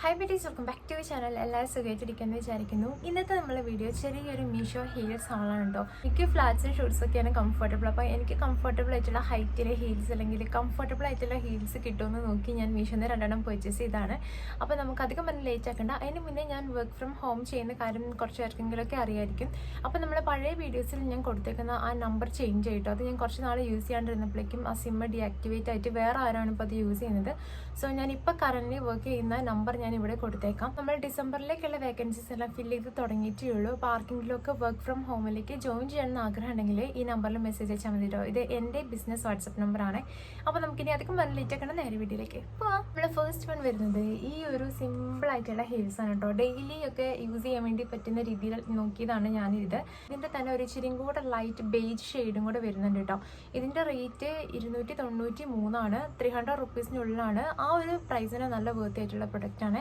High beauties, welcome back to channel. എല്ലാവരും സുഖമായിട്ടിരിക്കുമെന്ന് വിചാരിക്കുന്നു. ഇന്നത്തെ നമ്മളെ വീഡിയോ ചെറിയൊരു മീഷോ ഹീൽസ് ആളാണ് കേട്ടോ. എനിക്ക് ഫ്ലാറ്റ്സും ഷൂട്ട്സൊക്കെയാണ് കംഫർട്ടബിൾ. അപ്പോൾ എനിക്ക് കംഫർട്ടബിൾ ആയിട്ടുള്ള ഹൈറ്റിലെ ഹീൽസ് അല്ലെങ്കിൽ കംഫർട്ടബിൾ ആയിട്ടുള്ള ഹീൽസ് കിട്ടുമെന്ന് നോക്കി ഞാൻ മീഷോന്ന് 2 പർച്ചേസ് ചെയ്താണ്. അപ്പോൾ നമുക്ക് അധികം പറഞ്ഞ് ലേറ്റ് ആക്കണ്ട. അതിന് മുന്നേ ഞാൻ വർക്ക് ഫ്രം ഹോം ചെയ്യുന്ന കാര്യം കുറച്ച് പേർക്കെങ്കിലുമൊക്കെ അറിയായിരിക്കും. അപ്പോൾ നമ്മളെ പഴയ വീഡിയോസിൽ ഞാൻ കൊടുത്തേക്കുന്ന ആ നമ്പർ ചേഞ്ച് ചെയ്തിട്ടോ. അത് ഞാൻ കുറച്ച് നാൾ യൂസ് ചെയ്യാണ്ടിരുന്നപ്പോഴേക്കും ആ സിമ്മ് ഡീആക്ടിവേറ്റ് ആയിട്ട് വേറെ ആരാണ് ഇപ്പോൾ അത് യൂസ് ചെയ്യുന്നത്. സോ ഞാനിപ്പോൾ കറൻ്റ് വർക്ക് ചെയ്യുന്ന നമ്പർ ഞാൻ ഇവിടെ കൊടുത്തേക്കാം. നമ്മൾ ഡിസംബറിലേക്കുള്ള വേക്കൻസീസ് എല്ലാം ഫില്ല് ചെയ്ത് തുടങ്ങിയിട്ടേ ഉള്ളൂ. അപ്പോൾ ആർക്കെങ്കിലുമൊക്കെ വർക്ക് ഫ്രം ഹോമിലേക്ക് ജോയിൻ ചെയ്യണമെന്ന് ആഗ്രഹം ഉണ്ടെങ്കിൽ ഈ നമ്പറിൽ മെസ്സേജ് അയച്ചാൽ മതി കേട്ടോ. ഇത് എൻ്റെ ബിസിനസ് വാട്സപ്പ് നമ്പറാണ്. അപ്പോൾ നമുക്കിനി അധികം പറഞ്ഞ് ലേറ്റ് ആക്കണം, നേരെ വീഡിയോയിലേക്ക് പോവാം. നമ്മളെ ഫസ്റ്റ് വൺ വരുന്നത് ഈ ഒരു സിമ്പിൾ ആയിട്ടുള്ള ഹീൽസ് ആണ് കേട്ടോ. ഡെയിലി ഒക്കെ യൂസ് ചെയ്യാൻ വേണ്ടി പറ്റുന്ന രീതിയിൽ നോക്കിയതാണ് ഞാനിത്. ഇതിൻ്റെ തന്നെ ഒരു ഇച്ചിരിയും കൂടെ ലൈറ്റ് ബേജ് ഷെയ്ഡും കൂടെ വരുന്നുണ്ട് കേട്ടോ. ഇതിൻ്റെ റേറ്റ് 293 300 റുപ്പീസിനുള്ളിലാണ്. ആ ഒരു പ്രൈസിന് നല്ല വർത്ത് ആയിട്ടുള്ള പ്രൊഡക്റ്റാണ്.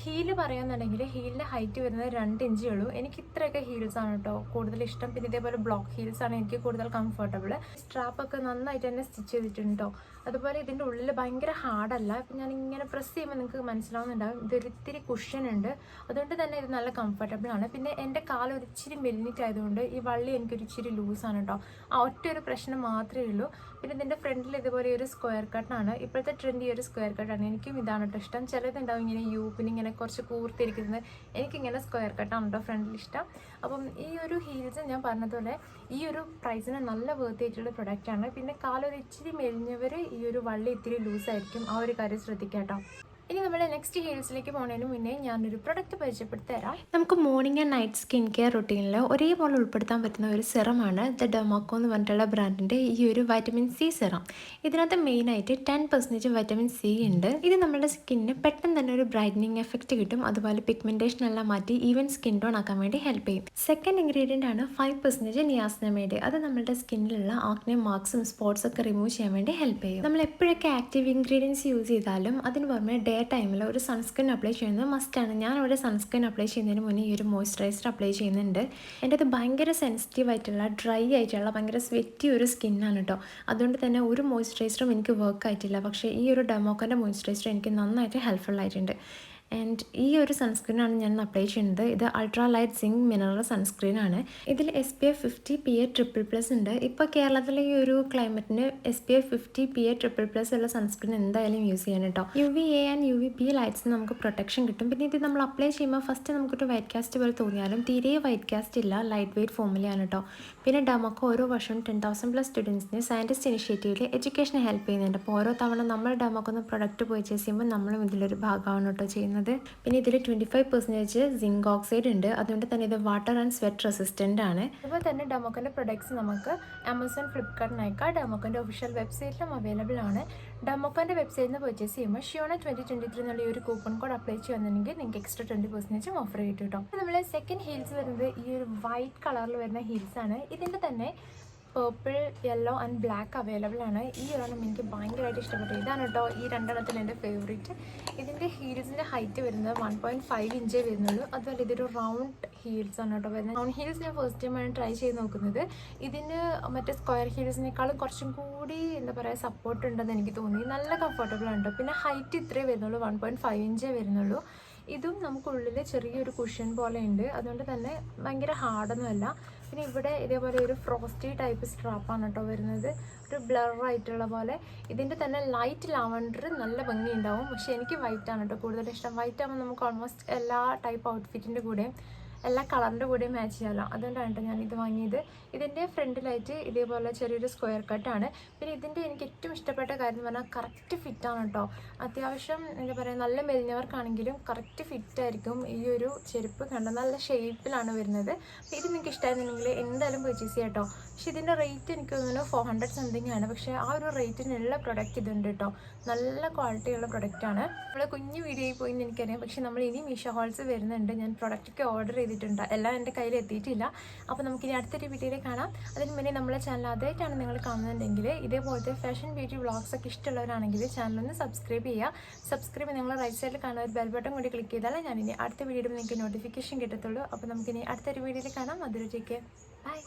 ഹീല് പറയുകയാണെന്നുണ്ടെങ്കിൽ ഹീലിൻ്റെ ഹൈറ്റ് വരുന്നത് 2 ഇഞ്ചേ ഉള്ളൂ. എനിക്ക് ഇത്രയൊക്കെ ഹീൽസാണ് കേട്ടോ കൂടുതൽ ഇഷ്ടം. പിന്നെ ഇതേപോലെ ബ്ലോക്ക് ഹീൽസാണ് എനിക്ക് കൂടുതൽ കംഫർട്ടബിൾ. സ്ട്രാപ്പൊക്കെ നന്നായിട്ട് തന്നെ സ്റ്റിച്ച് ചെയ്തിട്ടുണ്ട് കേട്ടോ. അതുപോലെ ഇതിൻ്റെ ഉള്ളിൽ ഭയങ്കര ഹാർഡല്ല. ഇപ്പം ഞാൻ ഇങ്ങനെ പ്രസ് ചെയ്യുമ്പോൾ നിങ്ങൾക്ക് മനസ്സിലാവുന്നുണ്ടാവും ഇതൊരു ഇത്തിരി കുഷൻ ഉണ്ട്. അതുകൊണ്ട് തന്നെ ഇത് നല്ല കംഫർട്ടബിൾ ആണ്. പിന്നെ എൻ്റെ കാലം ഒരു ഇച്ചിരി മെലിഞ്ഞിട്ട് ആയതുകൊണ്ട് ഈ വള്ളി എനിക്കൊരു ഇച്ചിരി ലൂസാണ് കേട്ടോ. ആ ഒറ്റ ഒരു പ്രശ്നം മാത്രമേ ഉള്ളൂ. പിന്നെ ഇതിൻ്റെ ഫ്രണ്ടിൽ ഇതുപോലെ ഒരു സ്ക്വയർ കട്ടാണ്. ഇപ്പോഴത്തെ ട്രെൻഡ് ഈ ഒരു സ്ക്വയർ കട്ടാണ്. എനിക്കും ഇതാണ് കേട്ടോ ഇഷ്ടം. ചിലതുണ്ടാവും ഇങ്ങനെ യൂപ്പിന് ഇങ്ങനെ കുറച്ച് കൂർത്തിരിക്കുന്നത്. എനിക്കിങ്ങനെ സ്ക്വയർ കട്ടാണ് കേട്ടോ ഫ്രണ്ടിൽ ഇഷ്ടം. അപ്പം ഈ ഒരു ഹീൽസ് ഞാൻ പറഞ്ഞതുപോലെ ഈ ഒരു പ്രൈസിന് നല്ല വർത്ത് ആയിട്ടുള്ള പ്രൊഡക്റ്റാണ്. പിന്നെ കാലൊരു ഇച്ചിരി മെലിഞ്ഞവർ ഈ ഒരു വള്ളി ഇത്തിരി ലൂസായിരിക്കും. ആ ഒരു കാര്യം ശ്രദ്ധിക്കാം കേട്ടോ. ഇനി നമ്മൾ നെക്സ്റ്റ് ഹീൽസിലേക്ക് പോകുന്നതിന് മുന്നേ ഞാനൊരു പ്രൊഡക്റ്റ് പരിചയപ്പെടുത്തി തരാം. നമുക്ക് morning and night skin care റുട്ടീനിൽ ഒരേപോലെ ഉൾപ്പെടുത്താൻ പറ്റുന്ന ഒരു സെറമാണ് ദ ഡെർമാക്കോ എന്ന് പറഞ്ഞിട്ടുള്ള ബ്രാൻഡിൻ്റെ ഈ ഒരു വൈറ്റമിൻ സി സെറം. ഇതിനകത്ത് മെയിനായിട്ട് 10% വൈറ്റമിൻ സി ഉണ്ട്. ഇത് നമ്മുടെ സ്കിന്നിന് പെട്ടെന്ന് തന്നെ ഒരു ബ്രൈറ്റനിങ് എഫക്റ്റ് കിട്ടും. അതുപോലെ പിഗ്മെൻറ്റേഷൻ എല്ലാം മാറ്റി ഈവൻ സ്കിൻ ടോൺ ആക്കാൻ വേണ്ടി ഹെൽപ്പ് ചെയ്യും. സെക്കൻഡ് ഇൻഗ്രീഡിയൻ്റ് ആണ് 5% നിയാസിനമൈഡ്. അത് നമ്മുടെ സ്കിന്നിലുള്ള ആക്നെ മാർക്സും സ്പോട്ട്സ് ഒക്കെ റിമൂവ് ചെയ്യാൻ വേണ്ടി ഹെൽപ്പ് ചെയ്യും. നമ്മൾ എപ്പോഴൊക്കെ ആക്റ്റീവ് ഇൻഗ്രീഡിയൻസ് യൂസ് ചെയ്താലും അതിന് പുറമെ ടൈമിൽ ഒരു സൺസ്ക്രീൻ അപ്ലൈ ചെയ്യുന്നത് മസ്റ്റാണ്. ഞാനിവിടെ സൺസ്ക്രീൻ അപ്ലൈ ചെയ്യുന്നതിന് മുന്നേ ഈ ഒരു മോയ്സ്ചറൈസർ അപ്ലൈ ചെയ്യുന്നുണ്ട്. എൻ്റെ അത് ഭയങ്കര സെൻസിറ്റീവ് ആയിട്ടുള്ള ഡ്രൈ ആയിട്ടുള്ള ഭയങ്കര സ്വെറ്റി ഒരു സ്കിന്നാണ് കേട്ടോ. അതുകൊണ്ട് തന്നെ ഒരു മോയ്സ്ചറൈസറും എനിക്ക് വർക്ക് ആയിട്ടില്ല. പക്ഷേ ഈ ഒരു ഡെർമാക്കോൻ്റെ മോയ്സ്ചറൈസർ എനിക്ക് നന്നായിട്ട് ഹെൽപ്ഫുൾ ആയിട്ടുണ്ട്. ആൻഡ് ഈ ഒരു സൺസ്ക്രീനാണ് ഞാൻ അപ്ലൈ ചെയ്യുന്നത്. ഇത് അൾട്രാ ലൈറ്റ് സിങ്ക് മിനറൽ സൺസ്ക്രീനാണ്. ഇതിൽ SPF 50 PA++ ഉണ്ട്. ഇപ്പോൾ കേരളത്തിലെ ഈ ഒരു ക്ലൈമറ്റിന് SPF 50 PA++ ഉള്ള സൺസ്ക്രീൻ എന്തായാലും യൂസ് ചെയ്യണം കേട്ടോ. UVA ആൻഡ് UVB ലൈറ്റ്സ് നമുക്ക് പ്രൊട്ടക്ഷൻ കിട്ടും. പിന്നെ ഇത് നമ്മൾ അപ്ലൈ ചെയ്യുമ്പോൾ ഫസ്റ്റ് നമുക്കൊരു വൈറ്റ് കാസ്റ്റ് പോലെ തോന്നിയാലും തീരെ വൈറ്റ് കാസ്റ്റ് ഇല്ല, ലൈറ്റ് വെയ്റ്റ് ഫോമിലാണ് കേട്ടോ. പിന്നെ ഡെർമാക്കോ ഓരോ വർഷവും 10,000+ സ്റ്റുഡൻസിന് സയൻറ്റിസ്റ്റ് ഇനിഷ്യേറ്റീവിൽ എഡ്യൂക്കേഷൻ ഹെൽപ്പ് ചെയ്യുന്നുണ്ട്. അപ്പോൾ ഓരോ തവണ നമ്മൾ ഡെർമാക്കോന്ന് പ്രൊഡക്റ്റ് പർച്ചേസ് ചെയ്യുമ്പോൾ നമ്മളും ഇതിലൊരു ഭാഗമാണ് കേട്ടോ ചെയ്യുന്നത്. പിന്നെ ഇതിൽ 25% സിങ്ക് ഓക്സൈഡ് ഉണ്ട്. അതുകൊണ്ട് തന്നെ ഇത് വാട്ടർ ആൻഡ് സ്വെറ്റ് റെസിസ്റ്റൻ്റ് ആണ്. അതുപോലെ തന്നെ ഡെർമാക്കോൻ്റെ പ്രൊഡക്ട്സ് നമുക്ക് ആമസോൺ, ഫ്ലിപ്കാർട്ട്, നൈക്ക, ഡെർമാക്കോൻ്റെ ഒഫീഷ്യൽ വെബ്സൈറ്റിലും അവൈലബിൾ ആണ്. ഡെർമാക്കോൻ്റെ വെബ്സൈറ്റിൽ നിന്ന് പർച്ചേസ് ചെയ്യുമ്പോൾ ഷിയോണ 2023 എന്നുള്ള ഈ ഒരു കൂപ്പൺ കോഡ് അപ്ലൈ ചെയ്യുന്നുണ്ടെങ്കിൽ നിങ്ങൾക്ക് എക്സ്ട്രാ 20% ഓഫർ കിട്ടും കേട്ടോ. നമ്മൾ സെക്കൻഡ് ഹീൽസ് വരുന്നത് ഈ ഒരു വൈറ്റ് കളറിൽ വരുന്ന ഹീൽസ് ആണ്. ഇതിൻ്റെ തന്നെ purple, yellow and black available ആണ്. ഈ ഒരെണ്ണം എനിക്ക് ഭയങ്കരമായിട്ട് ഇഷ്ടപ്പെട്ടു. ഇതാണ് കേട്ടോ ഈ 2 എൻ്റെ ഫേവറേറ്റ്. ഇതിൻ്റെ ഹീൽസിൻ്റെ ഹൈറ്റ് വരുന്നത് 1.5 ഇഞ്ചേ വരുന്നുള്ളൂ. അതുപോലെ ഇതൊരു റൗണ്ട് ഹീൽസ് ആണ് കേട്ടോ വരുന്നത്. റൗണ്ട് ഹീൽസ് ഞാൻ ഫസ്റ്റ് ടൈമാണ് ട്രൈ ചെയ്ത് നോക്കുന്നത്. ഇതിന് മറ്റേ സ്ക്വയർ ഹീൽസിനേക്കാളും കുറച്ചും കൂടി എന്താ പറയുക സപ്പോർട്ട് ഉണ്ടെന്ന് എനിക്ക് തോന്നി. നല്ല കംഫർട്ടബിൾ ആണ് കേട്ടോ. പിന്നെ ഹൈറ്റ് ഇത്രേ വരുന്നുള്ളൂ, 1.5 ഇഞ്ചേ വരുന്നുള്ളൂ. ഇതും നമുക്കുള്ളിൽ ചെറിയൊരു കുഷൻ പോലെ ഉണ്ട്. അതുകൊണ്ട് തന്നെ ഭയങ്കര ഹാർഡൊന്നുമല്ല. പിന്നെ ഇവിടെ ഇതേപോലെ ഒരു ഫ്രോസ്റ്റി ടൈപ്പ് സ്ട്രാപ്പാണ് കേട്ടോ വരുന്നത്, ഒരു ബ്ലർ ആയിട്ടുള്ള പോലെ. ഇതിൻ്റെ തന്നെ ലൈറ്റ് ലാവൻഡർ നല്ല ഭംഗി ഉണ്ടാവും. പക്ഷേ എനിക്ക് വൈറ്റാണ് കേട്ടോ കൂടുതൽ ഇഷ്ടം. വൈറ്റ് ആകുമ്പോൾ നമുക്ക് ഓൾമോസ്റ്റ് എല്ലാ ടൈപ്പ് ഔട്ട്ഫിറ്റിൻ്റെ കൂടെയും എല്ലാ കളറിൻ്റെ കൂടെയും മാച്ച് ചെയ്യാമല്ലോ. അതുകൊണ്ടാണ് കേട്ടോ ഞാനിത് വാങ്ങിയത്. ഇതിൻ്റെ ഫ്രണ്ടിലായിട്ട് ഇതേപോലെ ചെറിയൊരു സ്ക്വയർ കട്ടാണ്. പിന്നെ ഇതിൻ്റെ എനിക്ക് ഏറ്റവും ഇഷ്ടപ്പെട്ട കാര്യം എന്ന് പറഞ്ഞാൽ കറക്റ്റ് ഫിറ്റാണ് കേട്ടോ. അത്യാവശ്യം എന്താ പറയുക നല്ല മെലിഞ്ഞവർക്കാണെങ്കിലും കറക്റ്റ് ഫിറ്റായിരിക്കും. ഈ ഒരു ചെരുപ്പ് കണ്ട നല്ല ഷേപ്പിലാണ് വരുന്നത്. അപ്പോൾ ഇത് നിങ്ങൾക്ക് ഇഷ്ടമായിരുന്നെങ്കിൽ എന്തായാലും പർച്ചേസ് ചെയ്യാം കേട്ടോ. പക്ഷേ ഇതിൻ്റെ റേറ്റ് എനിക്ക് തോന്നുന്നു 400 സംതിങ് ആണ്. പക്ഷേ ആ ഒരു റേറ്റിനുള്ള പ്രൊഡക്റ്റ് ഇതുണ്ട് കേട്ടോ. നല്ല ക്വാളിറ്റിയുള്ള പ്രൊഡക്റ്റാണ്. നമ്മൾ കുഞ്ഞു വീഡിയോയിൽ പോയി എന്ന് എനിക്കറിയാം. പക്ഷേ നമ്മൾ ഇനി മീഷോ ഹോൾസ് വരുന്നുണ്ട്. ഞാൻ പ്രൊഡക്റ്റൊക്കെ ഓർഡർ ചെയ്തിട്ടുണ്ട്. എല്ലാം എൻ്റെ കയ്യിൽ എത്തിയിട്ടില്ല. അപ്പോൾ നമുക്കിനി അടുത്തൊരു വീഡിയോയിൽ കാണാം. അതിന് മുന്നേ നമ്മളെ ചാനൽ ആദ്യമായിട്ടാണ് നിങ്ങൾ കാണുന്നുണ്ടെങ്കിൽ ഇതേപോലത്തെ ഫാഷൻ ബ്യൂട്ടി വ്ളോഗ്സ് ഒക്കെ ഇഷ്ടമുള്ളവരാണെങ്കിൽ ചാനലൊന്ന് സബ്സ്ക്രൈബ് ചെയ്യുക. സബ്സ്ക്രൈബ് നിങ്ങൾ റൈറ്റ് സൈഡിൽ കാണുന്ന ഒരു ബെൽ ബട്ടൺ കൂടി ക്ലിക്ക് ചെയ്താൽ ഞാനിനി അടുത്ത വീഡിയോയിൽ നിങ്ങൾക്ക് നോട്ടിഫിക്കേഷൻ കിട്ടത്തുള്ളൂ. അപ്പോൾ നമുക്കിനി അടുത്തൊരു വീഡിയോയിൽ കാണാം. അതിലേക്ക് ബൈ.